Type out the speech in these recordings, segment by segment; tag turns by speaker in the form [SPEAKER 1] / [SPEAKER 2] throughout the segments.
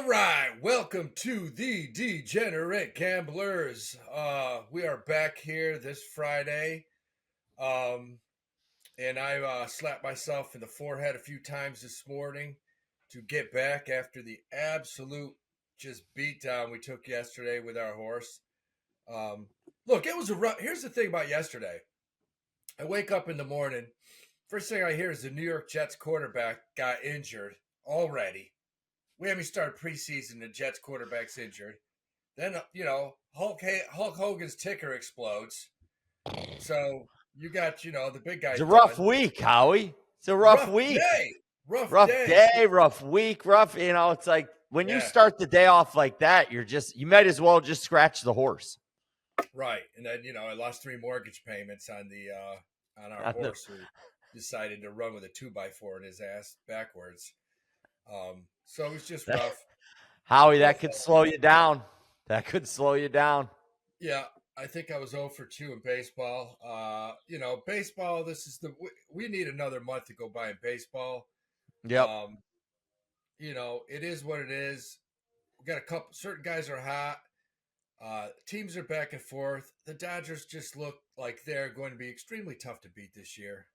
[SPEAKER 1] All right, welcome to the Degenerate Gamblers. We are back here this Friday, um, and I slapped myself in the forehead a few times this morning to get back after the absolute just beatdown we took yesterday with our horse. Um, Look, it was a rough. Here's the thing about yesterday. I wake up in the morning. First thing I hear is the New York Jets quarterback got injured already. We haven't started preseason. The Jets quarterback's injured. Then Hulk Hogan's ticker explodes. So you got the big
[SPEAKER 2] It's
[SPEAKER 1] guy's
[SPEAKER 2] a rough
[SPEAKER 1] done.
[SPEAKER 2] week, Howie. It's a rough week.
[SPEAKER 1] Rough
[SPEAKER 2] Rough
[SPEAKER 1] day.
[SPEAKER 2] day, rough week, rough. It's like when you
[SPEAKER 1] Yeah,
[SPEAKER 2] start the day off like that, you might as well just scratch the horse.
[SPEAKER 1] right. And then I lost 3 mortgage payments on our horse who decided to run with a 2x4 in his ass backwards. So it was just rough.
[SPEAKER 2] Howie,
[SPEAKER 1] No
[SPEAKER 2] that could
[SPEAKER 1] fun.
[SPEAKER 2] slow you down. That could slow you down.
[SPEAKER 1] Yeah, I think I was 0 for 2 in baseball. Baseball. We need another month to go by in baseball.
[SPEAKER 2] Yep.
[SPEAKER 1] Um, it is what it is. We got a couple. Certain guys are hot. Teams are back and forth. The Dodgers just look like they're going to be extremely tough to beat this year.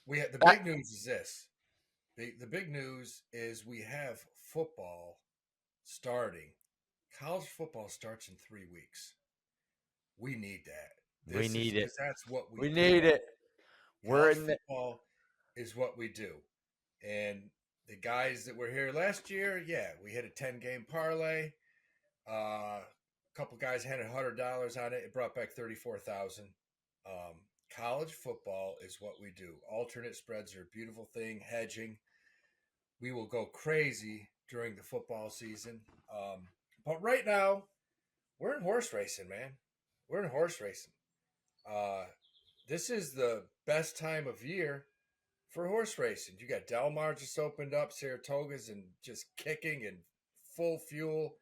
[SPEAKER 1] The big news is this. The big news is we have football starting. College football starts in 3 weeks. We need that.
[SPEAKER 2] We need it.
[SPEAKER 1] Because that's what we
[SPEAKER 2] We
[SPEAKER 1] do.
[SPEAKER 2] need it. We're
[SPEAKER 1] College
[SPEAKER 2] in
[SPEAKER 1] football is what we do. And the guys that were here last year, yeah, we hit a 10-game parlay. A couple guys had $100 on it. It brought back 34,000. College football is what we do. Alternate spreads are a beautiful thing. Hedging. We will go crazy during the football season. But right now, we're in horse racing, man. We're in horse racing. This is the best time of year for horse racing. You got Del Mar just opened up, Saratoga's and just kicking and full fuel.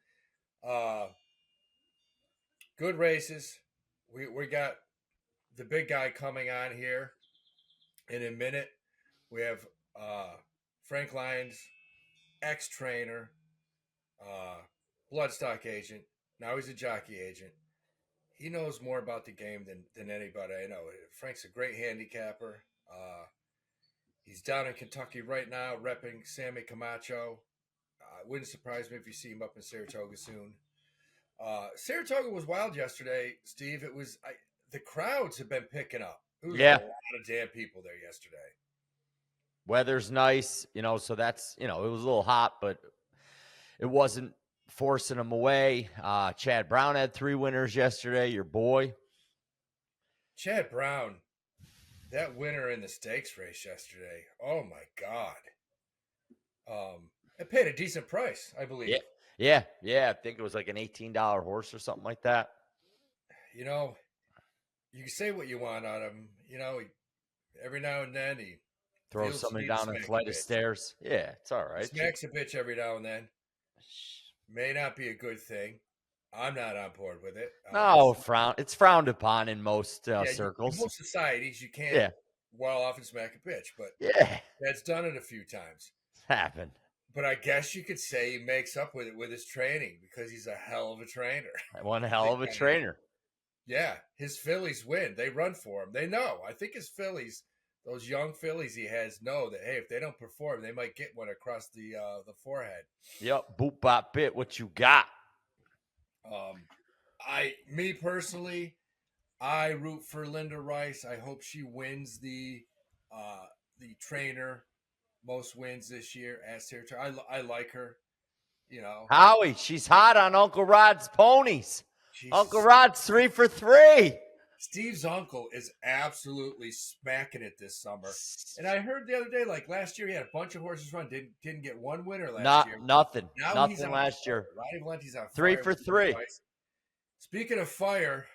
[SPEAKER 1] Good races. We got the big guy coming on here in a minute. We have Frank Lyons, ex-trainer, bloodstock agent. Now he's a jockey agent. He knows more about the game than anybody I know. Frank's a great handicapper. He's down in Kentucky right now, repping Sammy Camacho. Wouldn't surprise me if you see him up in Saratoga soon. Saratoga was wild yesterday, Steve. The crowds have been picking up. There was a lot of damn people there yesterday.
[SPEAKER 2] Weather's nice, so that's, it was a little hot, but it wasn't forcing them away. Chad Brown had 3 winners yesterday, your boy.
[SPEAKER 1] Chad Brown, that winner in the stakes race yesterday. Oh my God. It paid a decent price, I believe.
[SPEAKER 2] Yeah. I think it was like an $18 horse or something like that.
[SPEAKER 1] You can say what you want on him. Every now and then he
[SPEAKER 2] throws somebody down a flight of stairs. Yeah, it's all right.
[SPEAKER 1] Smacks a bitch every now and then. May not be a good thing. I'm not on board with it.
[SPEAKER 2] No, it's frowned upon in most circles.
[SPEAKER 1] In most societies, you can't well off and smack a bitch, but that's done it a few times.
[SPEAKER 2] It's happened.
[SPEAKER 1] But I guess you could say he makes up with it with his training because he's a hell of a trainer.
[SPEAKER 2] One hell of a trainer.
[SPEAKER 1] Yeah, his fillies win. They run for him. They know. I think his fillies, those young fillies he has, know that, hey, if they don't perform, they might get one across the forehead.
[SPEAKER 2] Yep, boop bop bit. What you got?
[SPEAKER 1] Me personally, I root for Linda Rice. I hope she wins the trainer most wins this year at Saratoga. I like her.
[SPEAKER 2] Howie, she's hot on Uncle Rod's ponies. Uncle Rod's 3 for 3.
[SPEAKER 1] Steve's uncle is absolutely smacking it this summer. And I heard the other day, like last year, he had a bunch of horses run, didn't get one winner last year.
[SPEAKER 2] Nothing.
[SPEAKER 1] Now
[SPEAKER 2] nothing last year.
[SPEAKER 1] Ronnie Valenti's on
[SPEAKER 2] 3 for 3.
[SPEAKER 1] Speaking of fire,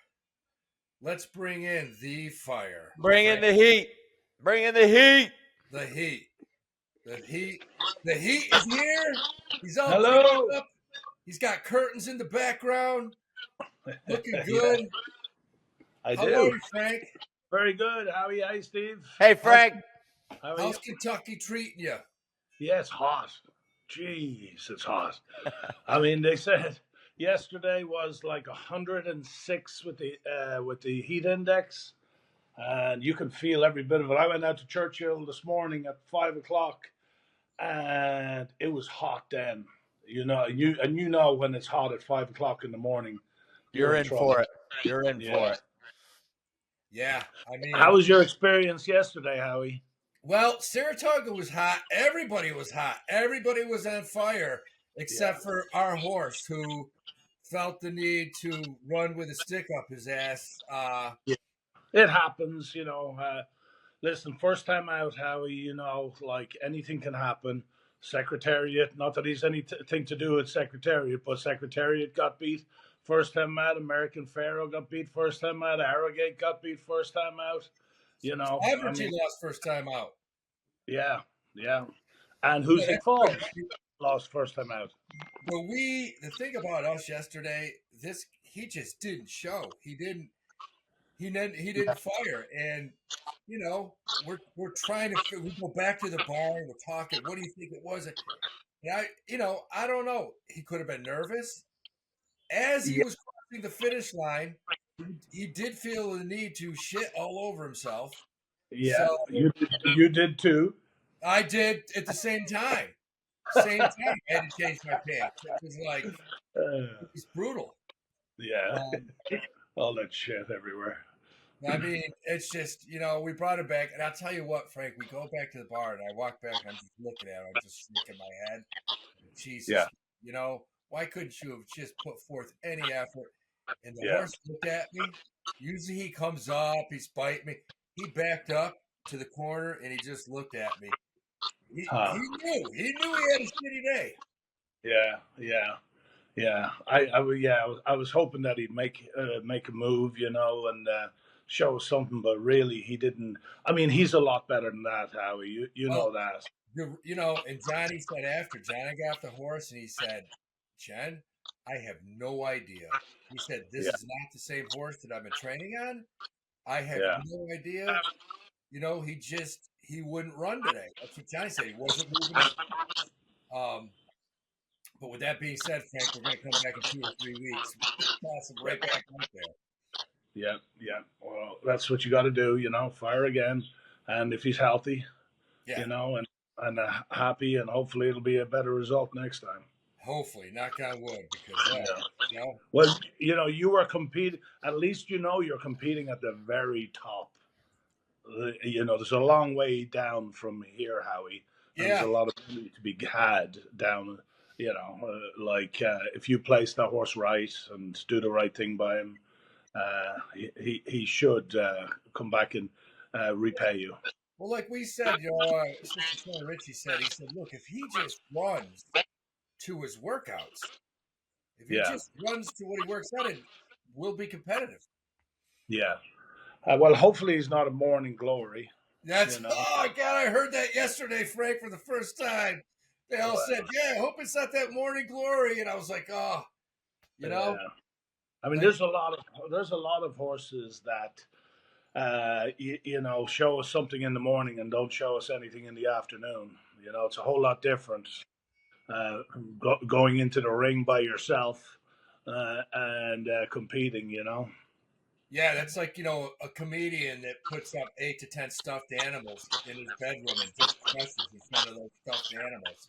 [SPEAKER 1] let's bring in the fire.
[SPEAKER 2] Bring in the heat. Bring in the heat.
[SPEAKER 1] The heat. The heat is here. He's all
[SPEAKER 3] Hello.
[SPEAKER 1] up. He's got curtains in the background. Looking good.
[SPEAKER 3] I
[SPEAKER 1] How
[SPEAKER 3] do.
[SPEAKER 1] are you, Frank?
[SPEAKER 3] Very good. Howie, hi, Steve.
[SPEAKER 2] Hey, Frank.
[SPEAKER 1] How's Kentucky treating you?
[SPEAKER 3] Yes, hot. Jeez, it's hot. I mean, they said yesterday was like 106 with the heat index, and you can feel every bit of it. I went out to Churchill this morning at 5 o'clock, and it was hot then. You know when it's hot at 5 o'clock in the morning,
[SPEAKER 2] You're
[SPEAKER 3] you're in
[SPEAKER 2] in
[SPEAKER 3] trouble.
[SPEAKER 2] for it. You're in for
[SPEAKER 3] Yeah.
[SPEAKER 2] it.
[SPEAKER 1] Yeah, I mean,
[SPEAKER 3] How was your experience yesterday, Howie?
[SPEAKER 1] well, Saratoga was hot. Everybody was hot. Everybody was on fire except for our horse, who felt the need to run with a stick up his ass.
[SPEAKER 3] Yeah. It happens, listen, first time out, Howie, like anything can happen. Secretariat, not that he's anything to do with Secretariat, but Secretariat got beat first time out. American Pharaoh got beat first time out. Arrogate got beat first time out. I
[SPEAKER 1] Average
[SPEAKER 3] mean,
[SPEAKER 1] lost first time out.
[SPEAKER 3] yeah, yeah. And
[SPEAKER 1] Yeah,
[SPEAKER 3] Hoosick
[SPEAKER 1] that's good.
[SPEAKER 3] Falls lost first time out.
[SPEAKER 1] But the thing about us yesterday, he just didn't show. He didn't fire, and we're trying to we go back to the bar and we're talking. What do you think it was? And I don't know. He could have been nervous as he
[SPEAKER 3] Yeah,
[SPEAKER 1] was crossing the finish line. He did feel the need to shit all over himself.
[SPEAKER 3] yeah.
[SPEAKER 1] So
[SPEAKER 3] You did too.
[SPEAKER 1] I did at the same time. Same time, I had to change my pants. It was like
[SPEAKER 3] Uh,
[SPEAKER 1] it was brutal.
[SPEAKER 3] yeah,
[SPEAKER 1] Um,
[SPEAKER 3] all that shit everywhere.
[SPEAKER 1] I mean, it's just, we brought it back. And I'll tell you what, Frank, we go back to the bar and I walk back and I'm just looking at him. I'm just shaking my head.
[SPEAKER 3] Yeah,
[SPEAKER 1] Jesus, why couldn't you have just put forth any effort? And the
[SPEAKER 3] yeah.
[SPEAKER 1] horse looked at me. Usually he comes up, he's biting me. He backed up to the corner and he just looked at me. He,
[SPEAKER 3] Huh.
[SPEAKER 1] he knew. He knew he had a shitty day.
[SPEAKER 3] Yeah, yeah. Yeah, I was hoping that he'd make a move, and show us something, but really he didn't. I mean, he's a lot better than that, Howie. You know
[SPEAKER 1] Well,
[SPEAKER 3] that.
[SPEAKER 1] and Johnny said after Johnny got off the horse and he said, Jen, I have no idea. He said, this
[SPEAKER 3] Yeah,
[SPEAKER 1] is not the same horse that I've been training on. I have
[SPEAKER 3] yeah,
[SPEAKER 1] no idea. He wouldn't run today. That's what Johnny said. He wasn't moving his feet. But with that being said, Frank, we're going to come back in 2 or 3 weeks. Toss him right back out there.
[SPEAKER 3] yeah, yeah. Well, that's what you got to do, fire again, and if he's healthy,
[SPEAKER 1] Yeah,
[SPEAKER 3] and happy, and hopefully it'll be a better result next time.
[SPEAKER 1] hopefully, knock on wood, because
[SPEAKER 3] Yeah. Well, you were competing. At least you're competing at the very top. There's a long way down from here, Howie, and there's
[SPEAKER 1] yeah.
[SPEAKER 3] a lot of money to be had down. If you place the horse right and do the right thing by him, he should come back and repay you.
[SPEAKER 1] Well, like we said, Sister Tony Richie said, he said, look, if he just runs to his workouts, if he
[SPEAKER 3] Yeah,
[SPEAKER 1] just runs to what he works out in, we'll be competitive.
[SPEAKER 3] yeah. Well, hopefully he's not a morning glory.
[SPEAKER 1] Oh God, I heard that yesterday, Frank, for the first time. They all said, yeah, I hope it's not that morning glory. And I was like, oh,
[SPEAKER 3] Yeah. I mean,
[SPEAKER 1] like,
[SPEAKER 3] there's a lot of horses that show us something in the morning and don't show us anything in the afternoon. It's a whole lot different going into the ring by yourself and competing.
[SPEAKER 1] yeah, that's like, a comedian that puts up 8 to 10 stuffed animals in his bedroom and just crushes in front of those stuffed animals.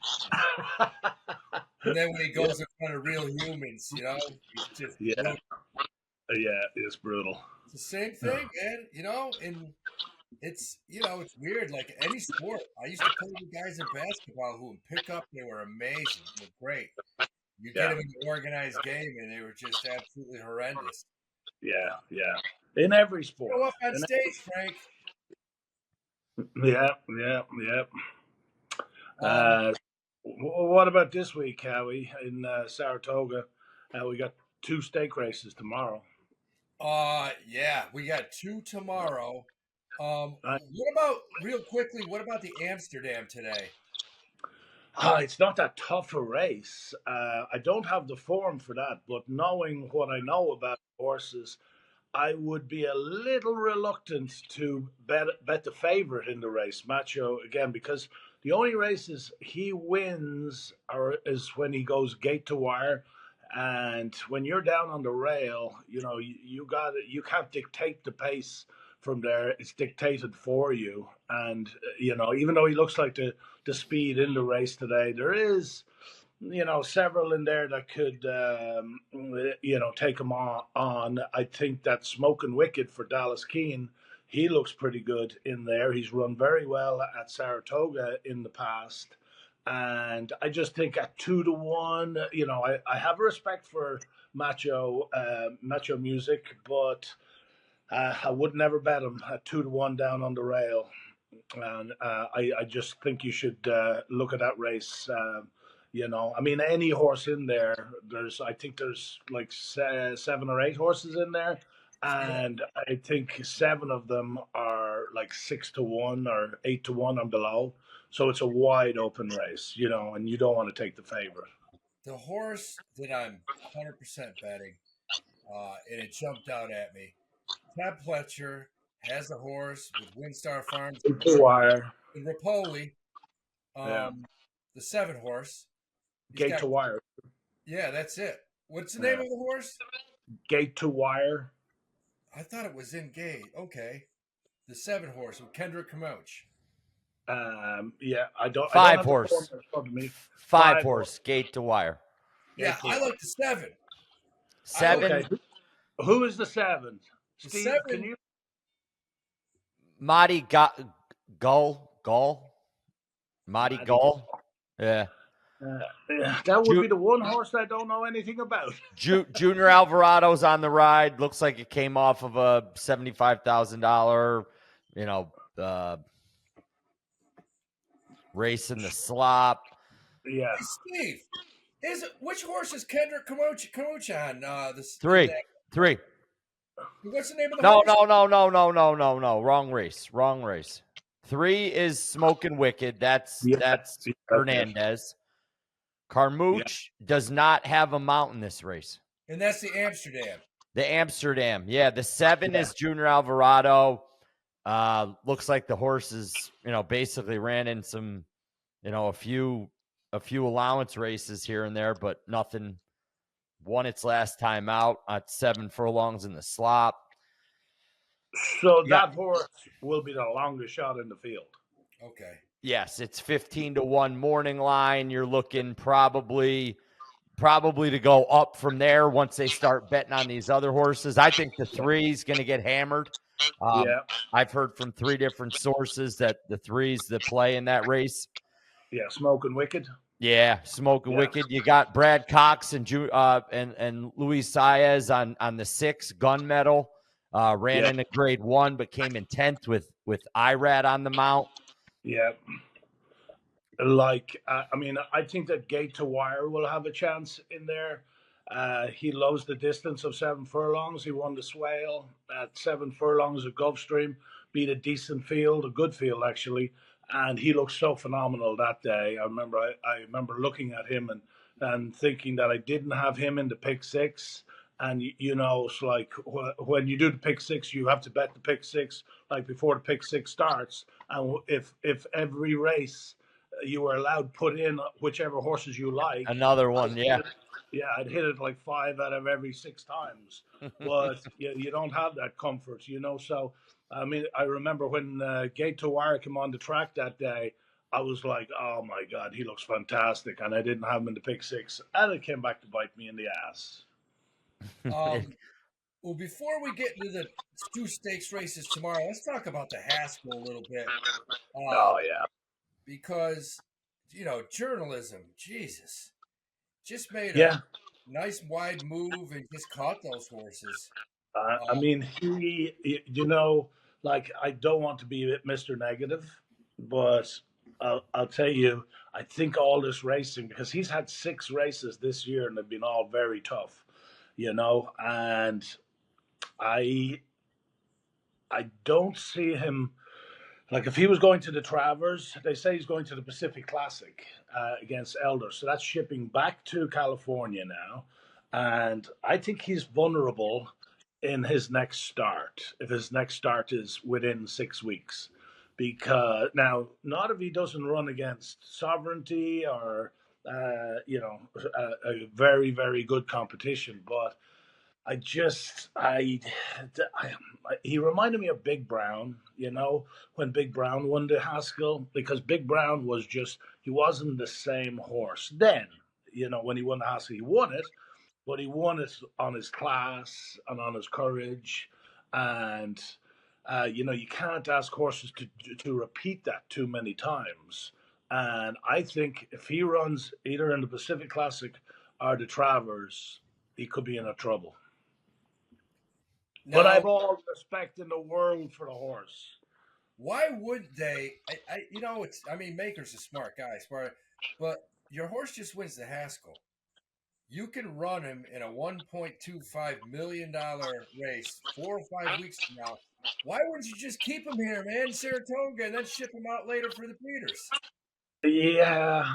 [SPEAKER 1] And then when he goes in front of real humans, he's just brutal.
[SPEAKER 3] Yeah, it's brutal.
[SPEAKER 1] It's the same thing, man, and it's weird. Like any sport, I used to play with guys in basketball who would pick up, they were amazing, they were great. You get them in the organized game and they were just absolutely horrendous.
[SPEAKER 3] Yeah, yeah. In every sport.
[SPEAKER 1] Go up on stage, Frank.
[SPEAKER 3] Yeah, yeah, yeah. What about this week, Howie, in Saratoga? We got 2 stake races tomorrow.
[SPEAKER 1] Yeah, we got 2 tomorrow. What about, real quickly, what about the Amsterdam today?
[SPEAKER 3] It's not that tough a race. I don't have the form for that, but knowing what I know about horses, I would be a little reluctant to bet the favorite in the race, Macho, again, because The only races he wins is when he goes gate to wire. And when you're down on the rail, you can't dictate the pace from there. It's dictated for you. And even though he looks like the speed in the race today, there is several in there that could take him on. I think that Smoking Wicked for Dallas Keene, he looks pretty good in there. He's run very well at Saratoga in the past. And I just think at 2-1, I have respect for Macho Music, but I would never bet him at 2-1 down on the rail. And I just think you should look at that race. I mean, any horse in there. I think there's like 7 or 8 horses in there, and I think 7 of them are like 6-1 or 8-1 and below. So it's a wide open race, and you don't want to take the favorite.
[SPEAKER 1] The horse that I'm 100% betting, and it jumped out at me. Ted Pletcher has a horse with Windstar Farms
[SPEAKER 3] The wire.
[SPEAKER 1] and Rapoli,
[SPEAKER 3] Yeah.
[SPEAKER 1] the 7 horse.
[SPEAKER 3] Gate to wire.
[SPEAKER 1] Yeah, that's it. What's the name of the horse?
[SPEAKER 3] Gate to wire.
[SPEAKER 1] I thought it was in Gate. Okay. The 7 horse with Kendrick Camoch.
[SPEAKER 3] Yeah, I don't.
[SPEAKER 2] 5
[SPEAKER 3] I don't
[SPEAKER 2] horse.
[SPEAKER 3] 5
[SPEAKER 2] horse. Gate to wire.
[SPEAKER 1] Yeah, I like the 7.
[SPEAKER 2] 7.
[SPEAKER 3] Okay. Who is the 7? Steve,
[SPEAKER 1] 7,
[SPEAKER 3] can you?
[SPEAKER 2] Marty Gull. Marty Gull. Yeah.
[SPEAKER 3] That would be the one horse I don't know anything about.
[SPEAKER 2] Junior Alvarado's on the ride. Looks like it came off of a $75,000, race in the slop.
[SPEAKER 3] Yeah.
[SPEAKER 1] Hey, Steve, which horse is Kendrick Camoch on?
[SPEAKER 2] 3.
[SPEAKER 1] What's the name of the horse?
[SPEAKER 2] No. Wrong race. 3 is Smoking Wicked. That's Hernandez. Carmouche does not have a mount in this race.
[SPEAKER 1] And that's the Amsterdam.
[SPEAKER 2] Yeah. The 7 is Junior Alvarado. Looks like the horses, basically ran in some, a few allowance races here and there, but nothing. Won its last time out at 7 furlongs in the slop.
[SPEAKER 3] So that horse will be the longest shot in the field.
[SPEAKER 1] Okay.
[SPEAKER 2] Yes, it's 15-1 morning line. You're looking probably to go up from there once they start betting on these other horses. I think the 3 is going to get hammered. I've heard from 3 different sources that the 3s that play in that race.
[SPEAKER 3] Yeah, Smoking Wicked.
[SPEAKER 2] Yeah, Smoking Wicked. You got Brad Cox and Luis Saez on the 6 gunmetal. Ran in a grade 1, but came in 10th with Irad on the mount.
[SPEAKER 3] Yeah. I think that Gate to Wire will have a chance in there. He loves the distance of 7 furlongs. He won the Swale at 7 furlongs at Gulfstream, beat a decent field, a good field actually, and he looked so phenomenal that day. I remember looking at him and thinking that I didn't have him in the pick 6. And, it's like when you do the pick 6, you have to bet the pick 6 like before the pick 6 starts. And if every race you were allowed to put in whichever horses you like.
[SPEAKER 2] Another one, yeah.
[SPEAKER 3] I'd hit it like 5 out of every 6 times. But you don't have that comfort, So, I mean, I remember when Gate to Wire came on the track that day, I was like, oh, my God, he looks fantastic. And I didn't have him in the pick 6. And it came back to bite me in the ass.
[SPEAKER 1] Well, before we get into the 2 stakes races tomorrow, let's talk about the Haskell a little bit. Because, journalism, Jesus, just made a nice wide move and just caught those horses.
[SPEAKER 3] I mean, I don't want to be Mr. Negative, but I'll tell you, I think all this racing, because he's had 6 races this year and they've been all very tough. And I don't see him, like if he was going to the Travers, they say he's going to the Pacific Classic against Elder. So that's shipping back to California now. And I think he's vulnerable in his next start, if his next start is within 6 weeks. because now, not if he doesn't run against Sovereignty or a very very good competition, but I he reminded me of Big Brown, when Big Brown won the Haskell, because Big Brown he wasn't the same horse then. When he won the Haskell, he won it, but he won it on his class and on his courage. And, you can't ask horses to repeat that too many times. And I think if he runs either in the Pacific Classic or the Travers, he could be in a trouble. But I've
[SPEAKER 1] Now,
[SPEAKER 3] all respect in the world for the horse.
[SPEAKER 1] why would they? Maker's a smart guy, but your horse just wins the Haskell. You can run him in a $1.25 million race 4 or 5 weeks from now. Why wouldn't you just keep him here, man, in Saratoga, and then ship him out later for the breeders?
[SPEAKER 3] Yeah,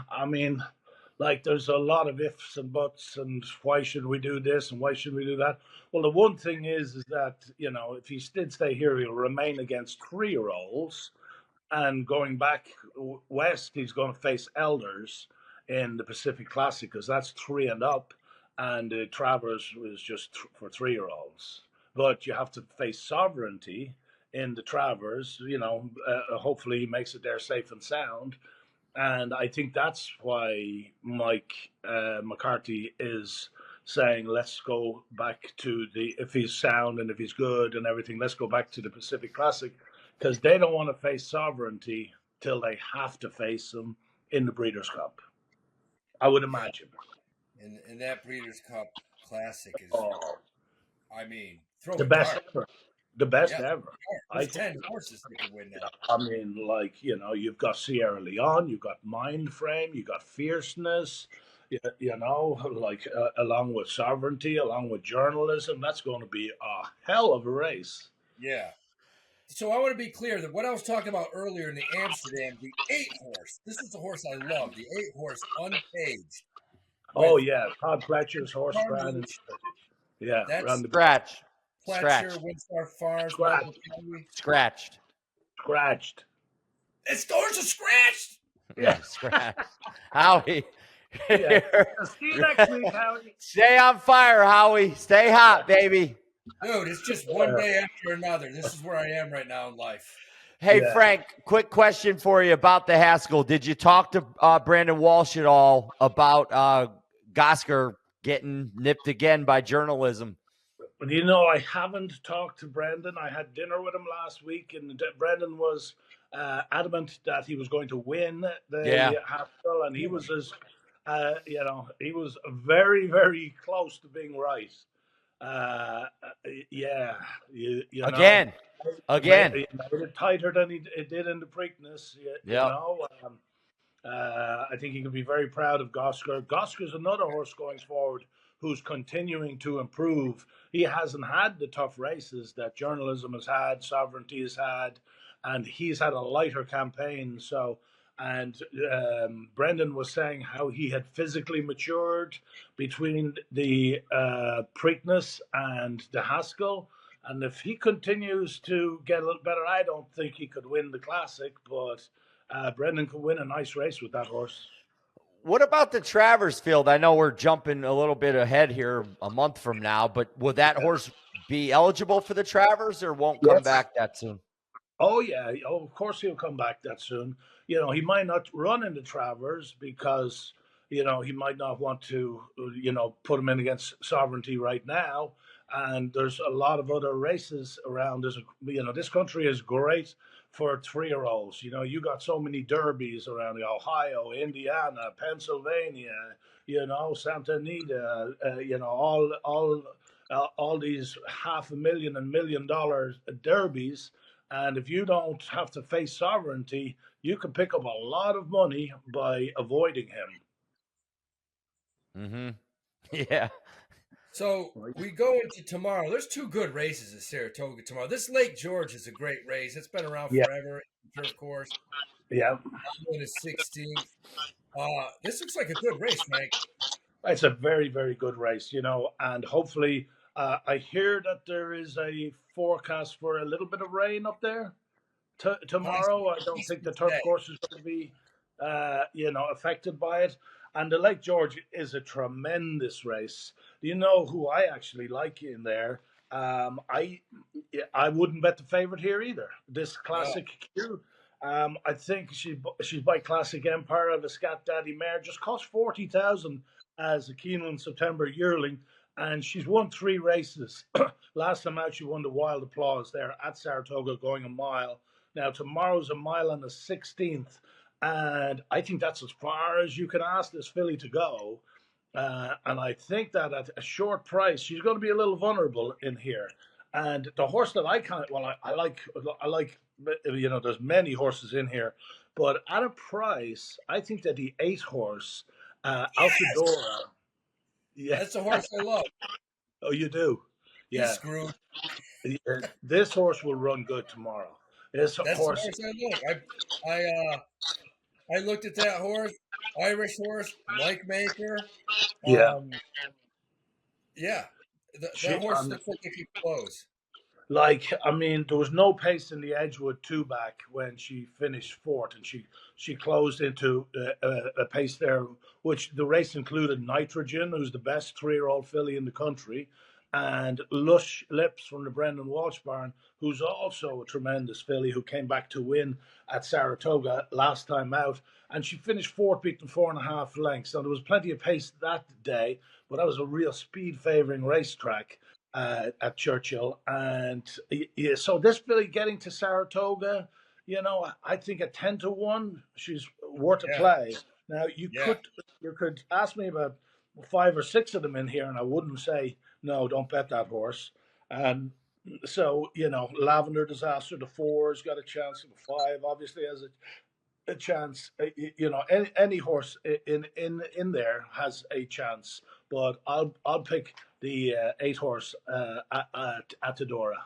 [SPEAKER 3] there's a lot of ifs and buts, and why should we do this and why should we do that? Well, the one thing is that if he did stay here, he'll remain against 3-year-olds, and going back west, he's going to face elders in the Pacific Classic because that's 3 and up, and the Travers was just for 3-year-olds. But you have to face Sovereignty in the Travers. Hopefully he makes it there safe and sound. And I think that's why Mike McCarthy is saying, let's go back to if he's sound and if he's good and everything, let's go back to the Pacific Classic, because they don't want to face Sovereignty till they have to face them in the Breeders' Cup, I would imagine.
[SPEAKER 1] And that Breeders' Cup Classic is, throw
[SPEAKER 3] the
[SPEAKER 1] a
[SPEAKER 3] best
[SPEAKER 1] dart.
[SPEAKER 3] ever. The best ever.
[SPEAKER 1] There's 10 horses that can win that.
[SPEAKER 3] You've got Sierra Leone, you've got Mind Frame, you've got Fierceness, along with Sovereignty, along with Journalism. That's going to be a hell of a race.
[SPEAKER 1] Yeah. So I want to be clear that what I was talking about earlier in the Amsterdam, the 8-horse. This is the horse I love, the 8-horse uncaged.
[SPEAKER 3] Oh yeah, Todd Fletcher's horse ran. Yeah,
[SPEAKER 2] that's scratch.
[SPEAKER 1] Fletcher, Windstar Farms,
[SPEAKER 2] Scratched.
[SPEAKER 1] It's the horse is scratched.
[SPEAKER 2] Yeah, scratched. Howie.
[SPEAKER 3] Yeah. See you next week, Howie.
[SPEAKER 2] Stay on fire, Howie. Stay hot, baby.
[SPEAKER 1] Dude, it's just one day after another. This is where I am right now in life.
[SPEAKER 2] Hey, Frank, quick question for you about the Haskell. Did you talk to Brandon Walsh at all about Gosker getting nipped again by Journalism?
[SPEAKER 3] I haven't talked to Brandon. I had dinner with him last week, and Brandon was adamant that he was going to win the Haskell, and he was he was very, very close to being right. Again. It made it tighter than it did in the Preakness. I think he can be very proud of Gosker. Gosker's another horse going forward who's continuing to improve. He hasn't had the tough races that Journalism has had, Sovereignty has had, and he's had a lighter campaign. Brendan was saying how he had physically matured between the Preakness and the Haskell. And if he continues to get a little better, I don't think he could win the Classic, but Brendan could win a nice race with that horse.
[SPEAKER 2] What about the Travers field? I know we're jumping a little bit ahead here a month from now, but will that horse be eligible for the Travers or won't come back that soon?
[SPEAKER 3] Oh, yeah. Oh, of course he'll come back that soon. He might not run in the Travers because, he might not want to, put him in against Sovereignty right now. And there's a lot of other races around. This country is great for 3-year-olds. You got so many derbies around Ohio, Indiana, Pennsylvania, Santa Anita, all these $500,000 and $1 million derbies. And if you don't have to face Sovereignty, you can pick up a lot of money by avoiding
[SPEAKER 2] him. Yeah.
[SPEAKER 1] So we go into tomorrow. There's 2 good races at Saratoga tomorrow. This Lake George is a great race. It's been around forever. Turf course.
[SPEAKER 3] Yeah.
[SPEAKER 1] On the 16th. This looks like a good race, Frank.
[SPEAKER 3] It's a very, very good race, and hopefully I hear that there is a forecast for a little bit of rain up there tomorrow. I don't think the turf course is going to be, affected by it. And the Lake George is a tremendous race. Do you know who I actually like in there? I wouldn't bet the favorite here either. This Classic Q. I think she's by Classic Empire of a Scat Daddy mare. Just cost 40,000 as a Keeneland September yearling, and she's won 3 races. Last time out, she won the Wild Applause there at Saratoga, going a mile. Now tomorrow's a mile and the 16th, and I think that's as far as you can ask this filly to go. And I think that at a short price, she's going to be a little vulnerable in here. And the horse that I like, there's many horses in here, but at a price, I think that the 8 horse, Altadora.
[SPEAKER 1] Yeah, that's a horse I love.
[SPEAKER 3] Oh, you do? Yeah.
[SPEAKER 1] He's screwed.
[SPEAKER 3] This horse will run good tomorrow.
[SPEAKER 1] That's the horse I look. I looked at that horse, Irish horse, Mike Maker.
[SPEAKER 3] Yeah.
[SPEAKER 1] That horse looks like it could close.
[SPEAKER 3] There was no pace in the Edgewood 2-back when she finished 4th, and she closed into a pace there, which the race included Nitrogen, who's the best 3-year-old filly in the country, and Lush Lips from the Brendan Walsh barn, who's also a tremendous filly who came back to win at Saratoga last time out. And she finished 4th, beaten 4.5 lengths. Now, there was plenty of pace that day, but that was a real speed-favouring racetrack at Churchill. And so this filly getting to Saratoga, I think at 10-1, she's worth a play. Now, you could ask me about 5 or 6 of them in here, and I wouldn't say, no, don't bet that horse. And so, Lavender Disaster, the 4's got a chance. The 5 obviously has a chance. Any horse in there has a chance. But I'll pick the 8 horse at Altadora.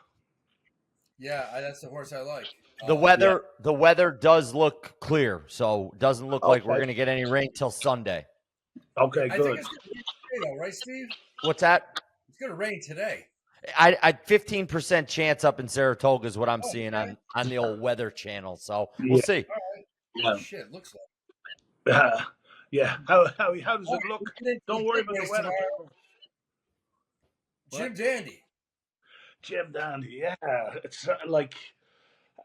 [SPEAKER 1] Yeah, that's the horse I like.
[SPEAKER 2] The weather does look clear, so it doesn't look like we're going to get any rain till Sunday.
[SPEAKER 3] Okay, good.
[SPEAKER 1] I think it's going to rain today, though, right, Steve?
[SPEAKER 2] What's that?
[SPEAKER 1] It's going to rain today.
[SPEAKER 2] I 15% chance up in Saratoga is what I'm seeing on the old Weather Channel. So we'll see.
[SPEAKER 1] All right. Shit, looks like.
[SPEAKER 3] Yeah. How does it look? Don't worry about the weather. Jim Dandy. Yeah. It's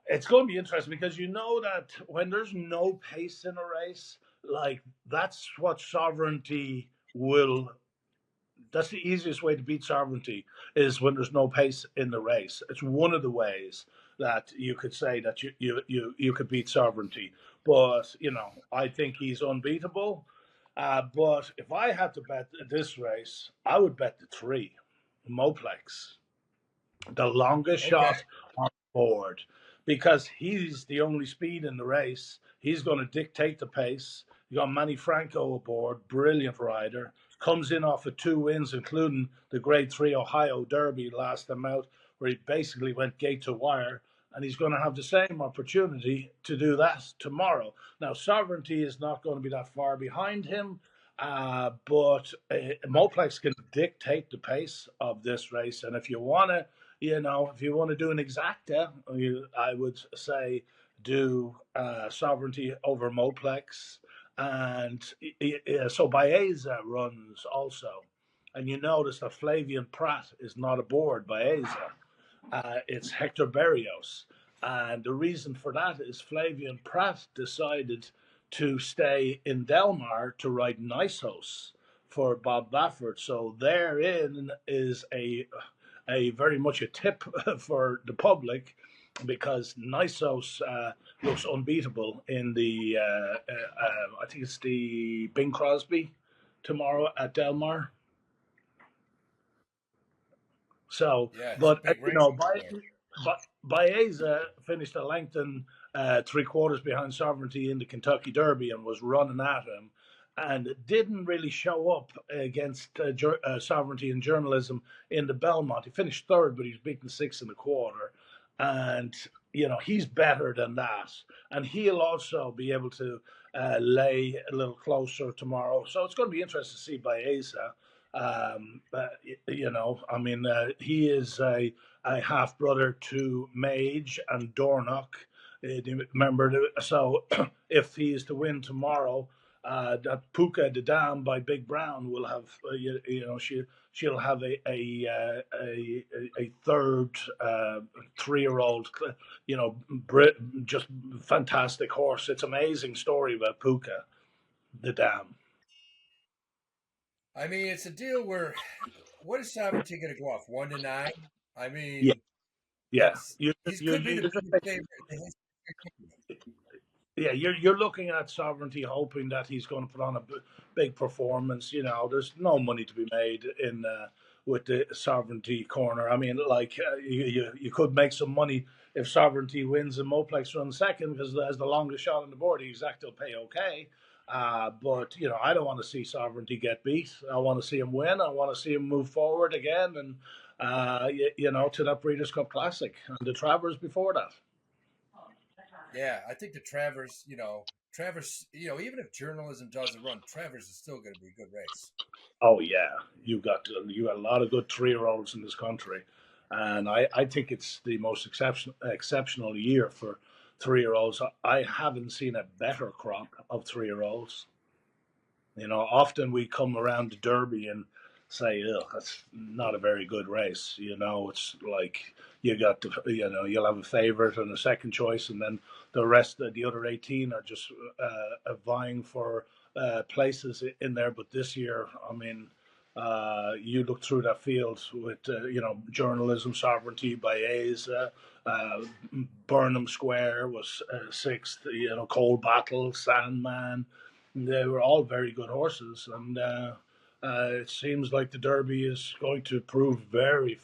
[SPEAKER 3] it's going to be interesting because that when there's no pace in a race, that's what Sovereignty will. That's the easiest way to beat Sovereignty is when there's no pace in the race. It's one of the ways that you could say that you could beat Sovereignty. But, I think he's unbeatable. But if I had to bet this race, I would bet the 3, Moplex, the longest shot on the board, because he's the only speed in the race. He's going to dictate the pace. You got Manny Franco aboard, brilliant rider. Comes in off of 2 wins, including the Grade 3 Ohio Derby last time out, where he basically went gate to wire. And he's going to have the same opportunity to do that tomorrow. Now, Sovereignty is not going to be that far behind him, but Moplex can dictate the pace of this race. And if you want to, do an exacta, I would say do Sovereignty over Moplex. And so Baeza runs also. And you notice that Flavian Pratt is not aboard Baeza. It's Hector Berrios. And the reason for that is Flavian Pratt decided to stay in Del Mar to ride Nisos for Bob Baffert. So therein is a very much a tip for the public, because Nisos looks unbeatable in the, I think it's the Bing Crosby tomorrow at Del Mar. So, Baeza finished a length and 3/4 behind Sovereignty in the Kentucky Derby and was running at him, and didn't really show up against Sovereignty and Journalism in the Belmont. He finished 3rd, but he's beaten 6 1/4. And, he's better than that. And he'll also be able to lay a little closer tomorrow. So it's going to be interesting to see Baeza. He is a half-brother to Mage and Dornoch. Remember, so if he is to win tomorrow, that Puka the Dam by Big Brown will have, she'll have a third 3-year-old, just fantastic horse. It's an amazing story about Puka the Dam.
[SPEAKER 1] I mean, it's a deal where what is Sovereignty going to go off 1-9? I
[SPEAKER 3] Yeah,
[SPEAKER 1] mean,
[SPEAKER 3] yeah.
[SPEAKER 1] he's could be the biggest favorite in the history.
[SPEAKER 3] Yeah, you're looking at Sovereignty, hoping that he's going to put on a big performance. There's no money to be made in with the Sovereignty corner. I mean, like you could make some money if Sovereignty wins and Moplex runs second because has the longest shot on the board. He's will pay okay. But I don't want to see Sovereignty get beat. I want to see him win. I want to see him move forward again, and to that Breeders' Cup Classic and the Travers before that.
[SPEAKER 1] Yeah, I think the Travers, even if journalism doesn't run, Travers is still going to be a good race.
[SPEAKER 3] Oh yeah, you got a lot of good 3-year-olds in this country, and I think it's the most exceptional year for 3-year-olds. I haven't seen a better crop of 3-year-olds. Often we come around the Derby and say, "Oh, that's not a very good race." It's like you got you'll have a favorite and a second choice, and then the rest of the other 18 are just vying for places in there. But this year, I mean, you look through that field with journalism, Sovereignty by A's. Burnham Square was sixth. Coal Battle, Sandman. They were all very good horses, and it seems like the Derby is going to prove very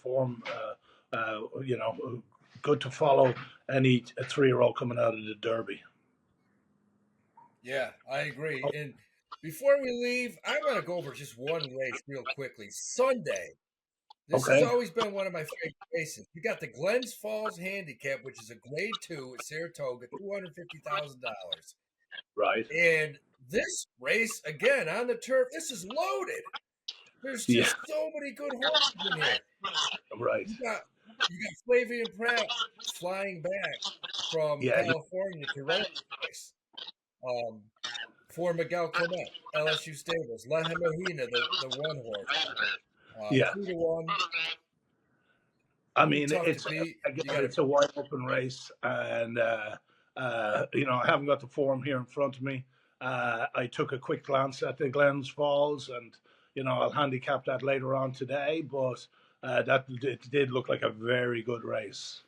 [SPEAKER 3] good to follow any 3-year-old coming out of the Derby.
[SPEAKER 1] Yeah, I agree. And before we leave, I want to go over just one race real quickly. Sunday. This has always been one of my favorite races. You got the Glens Falls Handicap, which is a Grade 2 at Saratoga, $250,000.
[SPEAKER 3] Right.
[SPEAKER 1] And this race, again, on the turf, this is loaded. There's just so many good horses in here.
[SPEAKER 3] Right.
[SPEAKER 1] You got Flavian Pratt flying back from California to run this race. For Miguel Clement, LSU Stables. La Hemojina, the one horse. 2-1.
[SPEAKER 3] I mean, it's a wide open race, and I haven't got the form here in front of me. I took a quick glance at the Glens Falls, and I'll handicap that later on today. But it did look like a very good race.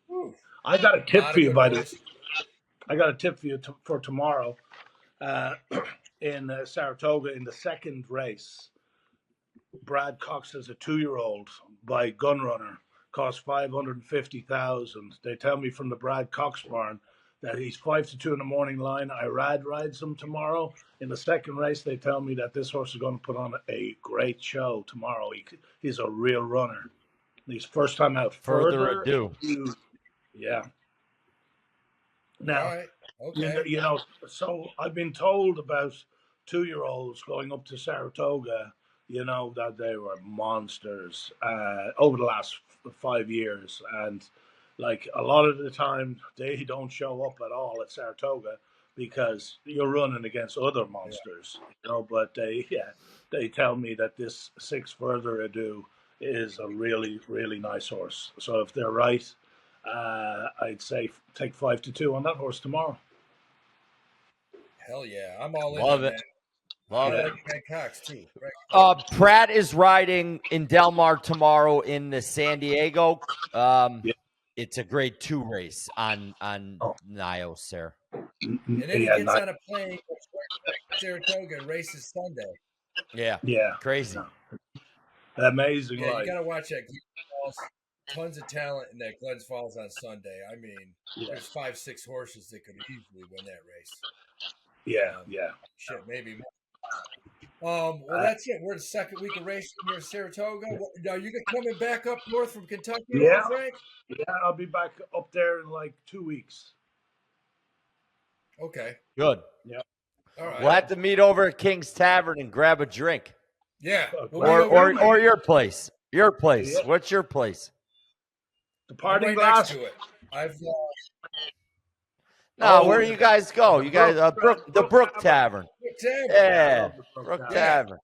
[SPEAKER 1] Ooh,
[SPEAKER 3] I got a tip for you, by the way. I got a tip for you for tomorrow in Saratoga in the second race. Brad Cox has a 2-year-old by Gunrunner, cost $550,000. They tell me from the Brad Cox barn that he's 5-2 in the morning line. Irad rides him tomorrow. In the second race, they tell me that this horse is going to put on a great show tomorrow. He's a real runner. He's first time out.
[SPEAKER 2] Further ado.
[SPEAKER 3] Yeah. Now,
[SPEAKER 1] all right. Okay.
[SPEAKER 3] So I've been told about 2-year-olds going up to Saratoga, that they were monsters over the last 5 years. And like a lot of the time, they don't show up at all at Saratoga because you're running against other monsters, but they tell me that this 6 Further Ado is a really, really nice horse. So if they're right, I'd say take 5-2 on that horse tomorrow.
[SPEAKER 1] Hell yeah. I'm all in.
[SPEAKER 2] Love it.
[SPEAKER 1] That.
[SPEAKER 2] Love
[SPEAKER 1] it. Cox too. Right.
[SPEAKER 2] Pratt is riding in Del Mar tomorrow in the San Diego. It's a Grade 2 race on Nios there.
[SPEAKER 1] And then he gets on a plane to Saratoga and races Sunday.
[SPEAKER 2] Yeah. Crazy.
[SPEAKER 3] Amazing.
[SPEAKER 1] Yeah, you got to watch that. Tons of talent in that Glens Falls on Sunday. I mean, there's 5-6 horses that could easily win that race. Shit, maybe more. Well, that's it. We're the second week of racing here in Saratoga. Are you coming back up north from Kentucky at all, Frank?
[SPEAKER 3] Yeah, I'll be back up there in like 2 weeks.
[SPEAKER 1] Okay.
[SPEAKER 2] Good.
[SPEAKER 3] Yeah.
[SPEAKER 2] All right. We'll have to meet over at King's Tavern and grab a drink.
[SPEAKER 1] Yeah.
[SPEAKER 2] Or your place. Your place. Yeah. What's your place?
[SPEAKER 3] The Parting
[SPEAKER 1] right
[SPEAKER 3] Glass.
[SPEAKER 1] Next to it.
[SPEAKER 2] No,
[SPEAKER 3] Oh,
[SPEAKER 2] where do you guys go? You guys, the Brook Tavern.
[SPEAKER 1] Damn.
[SPEAKER 3] I
[SPEAKER 2] Yeah,
[SPEAKER 3] love the
[SPEAKER 2] Brook
[SPEAKER 3] Tavern.
[SPEAKER 2] Tavern.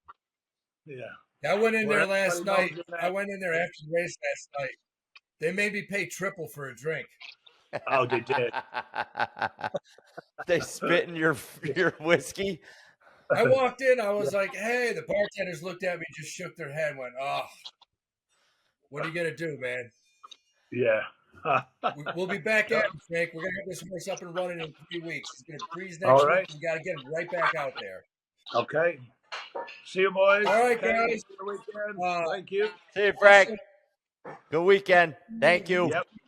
[SPEAKER 3] Yeah.
[SPEAKER 1] I went in
[SPEAKER 3] Where
[SPEAKER 1] there last
[SPEAKER 3] everybody
[SPEAKER 1] night.
[SPEAKER 3] knows your
[SPEAKER 1] I
[SPEAKER 3] name.
[SPEAKER 1] went in there after the race last night. They made me pay triple for a drink.
[SPEAKER 3] Oh, they did.
[SPEAKER 2] They spit in your whiskey.
[SPEAKER 1] I walked in. I was like, "Hey!" The bartenders looked at me, just shook their head, and went, "Oh, what are you gonna do, man?
[SPEAKER 3] Yeah.
[SPEAKER 1] We'll be back at it, Frank. We're gonna have this horse up and running in 3 weeks. He's gonna freeze
[SPEAKER 3] All
[SPEAKER 1] next week.
[SPEAKER 3] right.
[SPEAKER 1] We got to get him right back out there."
[SPEAKER 3] Okay. See you, boys.
[SPEAKER 1] All right,
[SPEAKER 3] Okay.
[SPEAKER 1] guys.
[SPEAKER 3] See you weekend.
[SPEAKER 1] Uh,
[SPEAKER 3] Thank you.
[SPEAKER 2] See you, Frank.
[SPEAKER 1] Also,
[SPEAKER 2] Good weekend. Thank you.
[SPEAKER 3] Yep.